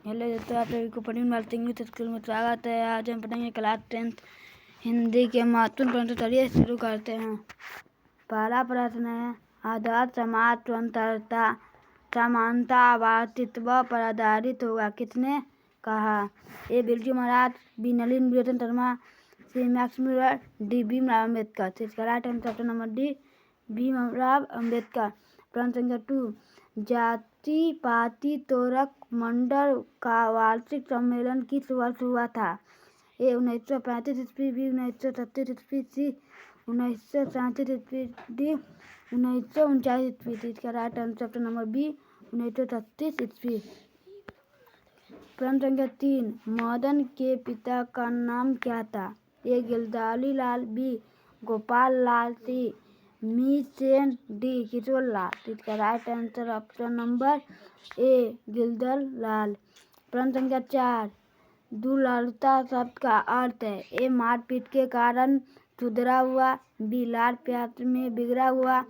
Hello दोस्तों, आप सभी को पढ़ने वाले इंग्लिश स्कूल में स्वागत है। आज हम पढ़ेंगे क्लास 10 हिंदी के महत्वपूर्ण प्रश्न। चलिए शुरू करते हैं। पहला प्रश्न है, आदर्श समाज स्वतंत्रता समानता भारतीत्व पर आधारित होगा, किसने कहा? A Birju Maharaj, B Nalini Vilochan Sharma, C Max Muller, D Bhimrao Ambedkar. इसका right answer option number D, Bhimrao Ambedkar. प्रश्न संख्या 2, जाति पाति तोरक मंडल का वार्षिक सम्मेलन किस वर्ष हुआ था? ए 1935 ईस्वी, बी 1936 ईस्वी, सी 1937 ईस्वी, डी 1939 ईस्वी। इसका right answer option number B, 1936 ईस्वी। प्रश्न संख्या 3, मदन के पिता का नाम क्या था? A Girdhari Lal, B Gopal Lal, C Mirchand, D Kishore Lal. इसका right answer option number A Girdhar Lal. प्रश्न संख्या 4, दुर्बलता शब्द का अर्थ है? ए मारपीट के कारण सुधरा हुआ, बी लाड प्यार में बिगड़ा हुआ,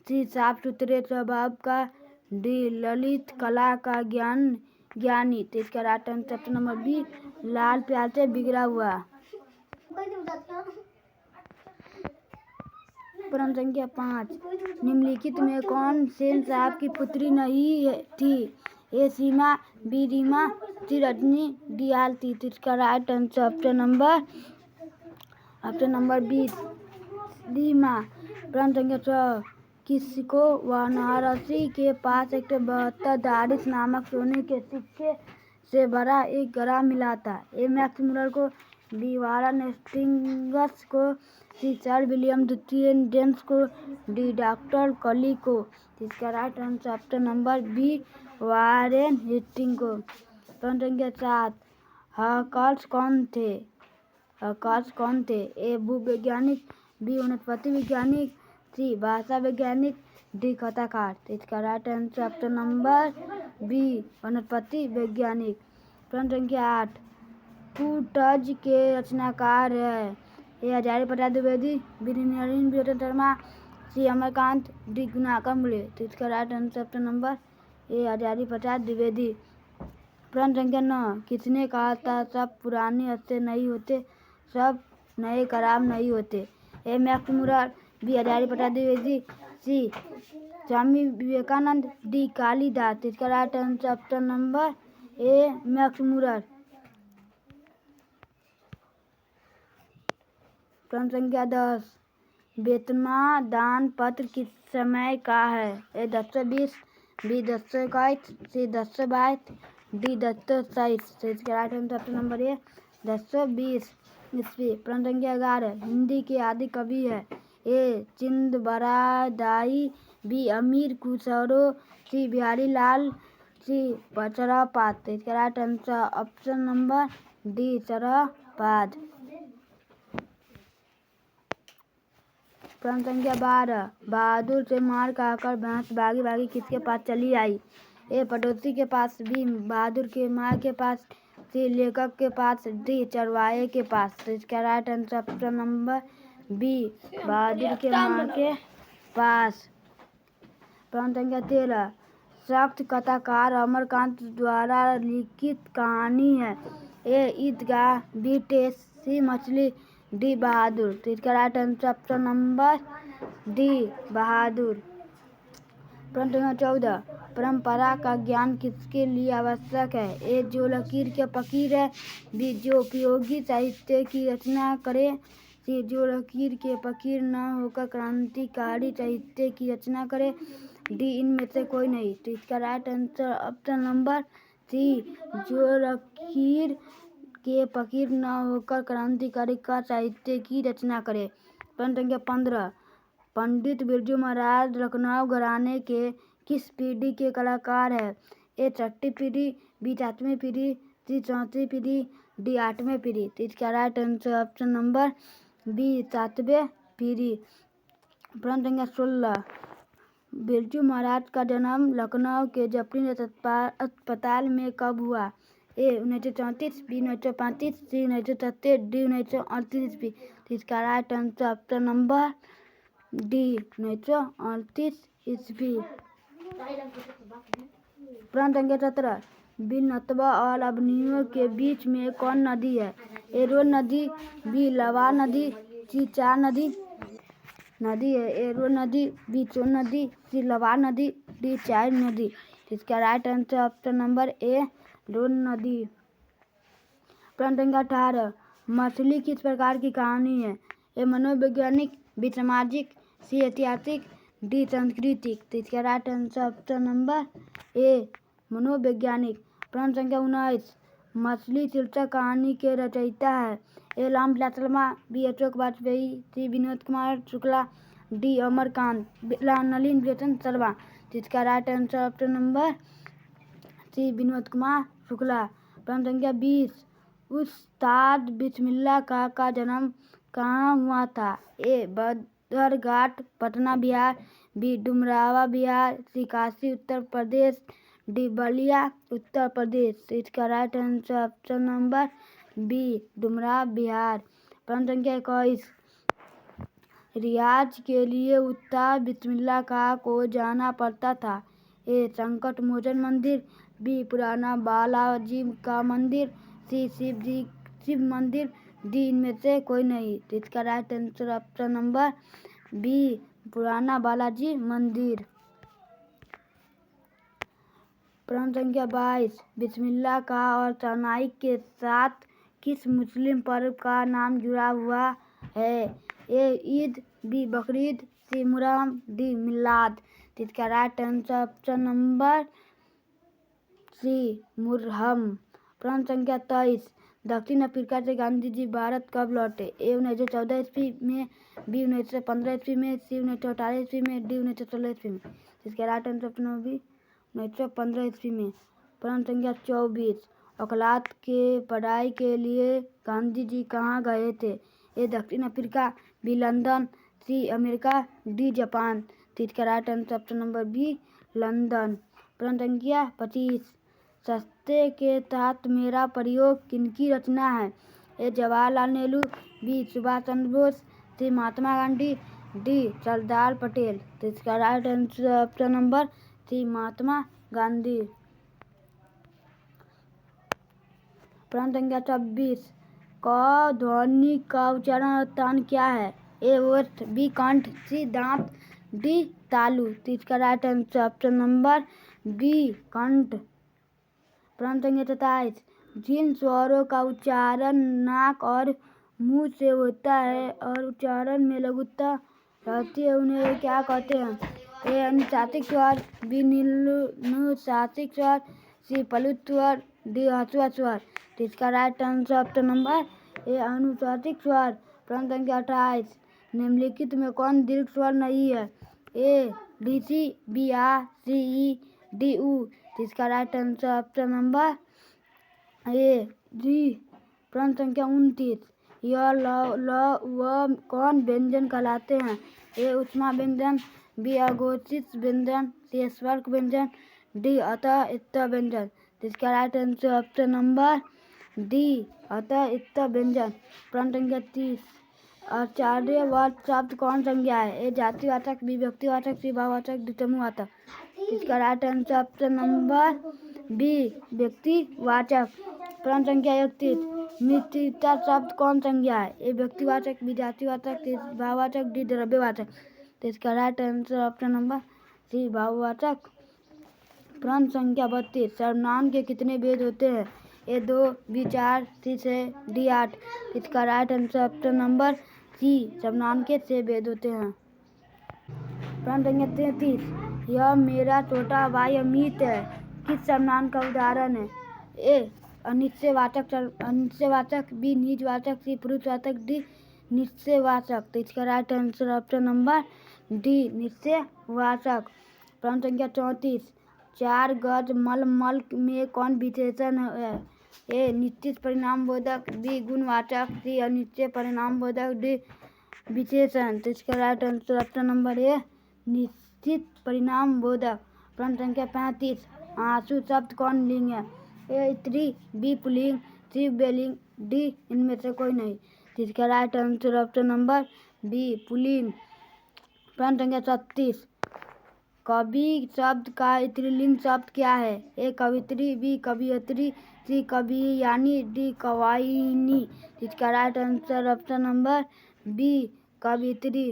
सी साफ सुथरे स्वभाव का, डी ललित कला का ज्ञानी। तो इसका right answer option number B, लाल प्यार से बिगड़ा हुआ। प्रश्न संख्या 5, निम्नलिखित में कौन सेन साहब की पुत्री नहीं थी? A Seema, B Rima, C Rajni, D Aalti. इसका right answer option number B, Rima. प्रश्न संख्या 6, किसको वाराणसी के पास 172 धारिस नामक सोने के सिक्के से भरा एक घड़ा मिला था? ए मैक्स मुलर को, बी वारन हेस्टिंग्स को, सी सर विलियम द्वितीय जेम्स को, डी डॉक्टर कली को। इसका right answer option number B, Warren Hastings को। प्रश्न संख्या 7, हॉकर्स कौन थे? ए भूवैज्ञानिक, बी वनस्पति वैज्ञानिक, सी भाषा वैज्ञानिक, डी कथाकार। इसका right answer option number B, वनस्पति वैज्ञानिक। प्रश्न संख्या 8, कूटज के रचनाकार है? A Hazari Prasad Dwivedi, B Nalini Vilochan Sharma, C Amarkant, D Gunakar Mule. तो इसका right answer option number A Hazari Prasad Dwivedi. प्रश्न संख्या 9, किसने कहा था सब पुराने अच्छे नहीं होते, सब नए खराब नहीं होते? ए Max Muller, B Hazari Prasad Dwivedi, सी स्वामी विवेकानंद, डी कालिदास। इसका राइट आंसर ऑप्शन नंबर ए मैक्स मुलर। प्रश्न संख्या 10, बेतमा दान पत्र किस समय का है? ए 1020, बी 1021, सी 1022, डी 1023। तो इसका राइट आंसर ऑप्शन नंबर ए 1020 ईस्वी। प्रश्न संख्या 11, हिंदी के आदि कवि है? ए चिंदबरदाई, बी अमीर खुसरो, सी बिहारी लाल, सी चरपाद। तो इसका right answer option number D, चरपाद। प्रश्न संख्या 12, बहादुर से मार खाकर भैंस भागी भागी किसके पास चली आई? ए पड़ोसी के पास, बी बहादुर के माँ के पास, सी लेखक के पास, डी चरवाहे के पास। तो इसका right answer option number B, Bahadur के माँ के पास। प्रश्न संख्या 13, सख्त कथाकार अमरकांत द्वारा लिखित कहानी है? ए ईदगाह, बी टेस, सी मछली, डी बहादुर। तो इसका right answer option number D, Bahadur. प्रश्न संख्या 14, परंपरा का ज्ञान किसके लिए आवश्यक है? ए जो लकीर के फकीर है, बी जो उपयोगी साहित्य की रचना करे, सी जो लकीर के फकीर न होकर क्रांतिकारी साहित्य की रचना करे, डी इनमें से कोई नहीं। तो इसका right answer option number C, जो लकीर के फकीर न होकर क्रांतिकारी का साहित्य की रचना करे। प्रश्न संख्या 15, पंडित बिरजू महाराज लखनऊ घराने के किस पीढ़ी के कलाकार है? ए 6वीं पीढ़ी, बी 7वीं पीढ़ी, सी 4वीं पीढ़ी, डी 8वीं पीढ़ी। तो इसका right answer option number B, 7वीं पीढ़ी। प्रश्न संख्या 16, बिरजू महाराज का जन्म लखनऊ के जफरी अस्पताल में कब हुआ? ए 1934, बी 1935, सी 1937, डी 1938 ईस्वी। तो इसका right answer option number D, 1938 ईस्वी। प्रश्न संख्या 17, बिनतवा और अबनियों के बीच में कौन नदी है? ए रोन नदी, बी लवा नदी, सी चार नदी है। ए रोन नदी, बी चोन नदी, सी लवा नदी, डी चार नदी। इसका right answer option number A Rhone नदी। प्रश्न संख्या 18, मछली किस प्रकार की कहानी है? ए मनोवैज्ञानिक, बी सामाजिक, सी ऐतिहासिक, डी सांस्कृतिक। तो इसका राइट आंसर ऑप्शन नंबर ए मनोवैज्ञानिक। प्रश्न संख्या 19, मछली शीर्षक कहानी के रचयिता है? A Ramvilas Sharma, B Ashok Vajpeyi, C Vinod Kumar Shukla, D Amarkant, Nalini Bechan Sharma. जिसका right answer option number C Vinod Kumar Shukla. प्रश्न संख्या 20, उस्ताद बिस्मिल्लाह खां का जन्म कहाँ हुआ था? A Badarghat Patna Bihar, B Dumraon Bihar, C Kashi Uttar Pradesh, D Ballia Uttar Pradesh. इसका right answer option number B Dumraon Bihar. प्रश्न संख्या 21, रियाज के लिए उस्ताद बिस्मिल्लाह खां को जाना पड़ता था? ए संकट मोचन मंदिर, बी पुराना बालाजी का मंदिर, सी शिव मंदिर, डी इनमें से कोई नहीं। तो इसका right answer option number B पुराना बालाजी मंदिर। प्रश्न संख्या 22, बिस्मिल्लाह खां और शहनाई के साथ किस मुस्लिम पर्व का नाम जुड़ा हुआ है? A Eid, B Bakrid, C Muharram, D Milad. इसका right answer option number C Muharram. प्रश्न संख्या 23, दक्षिण अफ्रीका से गांधी जी भारत कब लौटे? ए 1914 ईस्वी में, बी 1915 ईस्वी में, सी 1918 ईस्वी में, डी 1916 ईस्वी में। इसका right answer option number B 1915 ईस्वी में। प्रश्न संख्या 24, औकलात के पढ़ाई के लिए गांधी जी कहाँ गए थे? ए दक्षिण Africa, B London, C America, D Japan. तो इसका right answer option number B London. प्रश्न संख्या 25, सस्ते के तहत मेरा प्रयोग किनकी रचना है? A Jawaharlal Nehru, B Subhash Chandra Bose, C Mahatma Gandhi, D Sardar Patel. तो इसका right answer option number C Mahatma Gandhi. प्रश्न संख्या 26, क ध्वनि का उच्चारण स्थान क्या है? ए ओठ, बी कंठ, सी दांत, डी तालु। तो इसका right answer option number B कंठ। प्रश्न संख्या 27, जिन स्वरों का उच्चारण नाक और मुंह से होता है और उच्चारण में लघुता रहती है उन्हें क्या कहते हैं? ए अनुनासिक स्वर, बी निम्नानुनासिक स्वर, सी प्लुत स्वर, डी ह्रस्व स्वर। तो इसका राइट आंसर ऑप्शन नंबर ए अनुनासिक स्वर। प्रश्न संख्या 28, निम्नलिखित में कौन दीर्घ स्वर नहीं है? ए डी सी, बी आ, सी ई, डी ऊ। इसका right answer option number A D. प्रश्न संख्या 29, यह ल व कौन व्यंजन कहलाते हैं? ए ऊष्मा व्यंजन, बी अघोषित व्यंजन, सी स्वर्ग व्यंजन, डी अतः इत व्यंजन। इसका right answer option number D अतः इत व्यंजन। प्रश्न संख्या 30, आचार्यवाद शब्द कौन संज्ञा है? ए जातिवाचक, बी व्यक्तिवाचक, सी भाववाचक, डी समूहवाचक। इसका right answer option number B व्यक्तिवाचक। प्रश्न संख्या 31, मित्रता शब्द कौन संज्ञा है? ए व्यक्तिवाचक, बी जातिवाचक, सी भाववाचक, डी द्रव्यवाचक। तो इसका right answer option number C भाववाचक। प्रश्न संख्या 32, सर्वनाम के कितने भेद होते हैं? A 2, B 4, C 6, D 8। इसका right answer option number C सर्वनाम के 6 भेद होते हैं। प्रश्न संख्या 33, यह मेरा छोटा भाई अमित है किस सर्वनाम का उदाहरण है? ए अनिश्चयवाचक, बी निजवाचक, सी पुरुषवाचक, डी निश्चयवाचक। तो इसका right answer option number D निश्चयवाचक। प्रश्न संख्या 34, चार गज मलमल में कौन विशेषण है? ए निश्चित परिणामबोधक, बी गुणवाचक, सी अनिश्चित परिणामबोधक, डी विशेषण। तो इसका राइट आंसर ऑप्शन नंबर ए निश्चित परिणामबोधक। प्रश्न संख्या 35, आंसू शब्द कौन लिंग है? ए स्त्री, बी पुल्लिंग, सी स्त्रीलिंग, डी इनमें से कोई नहीं। इसका right answer option number B पुल्लिंग। प्रश्न संख्या 36, कवि शब्द का स्त्रीलिंग शब्द क्या है? ए कवित्री, बी कवियत्री, सी कवियानी, डी कवाइनी। इसका right answer option number B कवित्री।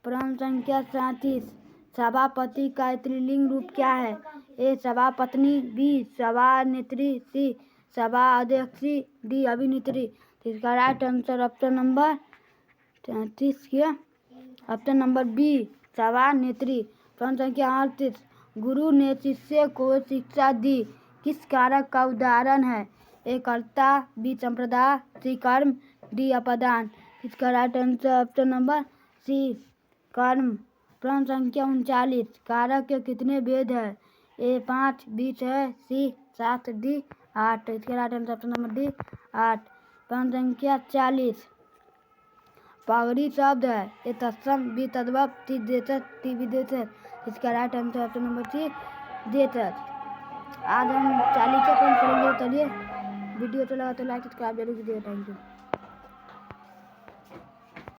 प्रश्न संख्या 37। सभापति का स्त्रीलिंग रूप क्या है? ए सभापत्नी, बी सभानेत्री, सी सभा अध्यक्षी, डी अभिनेत्री। इसका राइट आंसर ऑप्शन नंबर 33 किया ऑप्शन नंबर बी सभानेत्री। प्रश्न संख्या 38। गुरु ने शिष्य को शिक्षा दी किस कारक का उदाहरण है? ए कर्ता, बी संप्रदाय, सी कर्म, डी अपादान। इसका right answer option number C कर्म। प्रश्न संख्या 39। कारक के कितने भेद है? A 5, B 6, C 7, D 8। इसका right answer option number D 8। प्रश्न संख्या 40। पगड़ी शब्द है? ए तत्सम, बी तद्भव, सी देशज, डी विदेशज। इसका right answer option number C देशज। आज हम 40 प्रश्न करेंगे। चलिए, वीडियो अच्छा लगा तो लाइक सब्सक्राइब जरूर कीजिएगा। Thank you.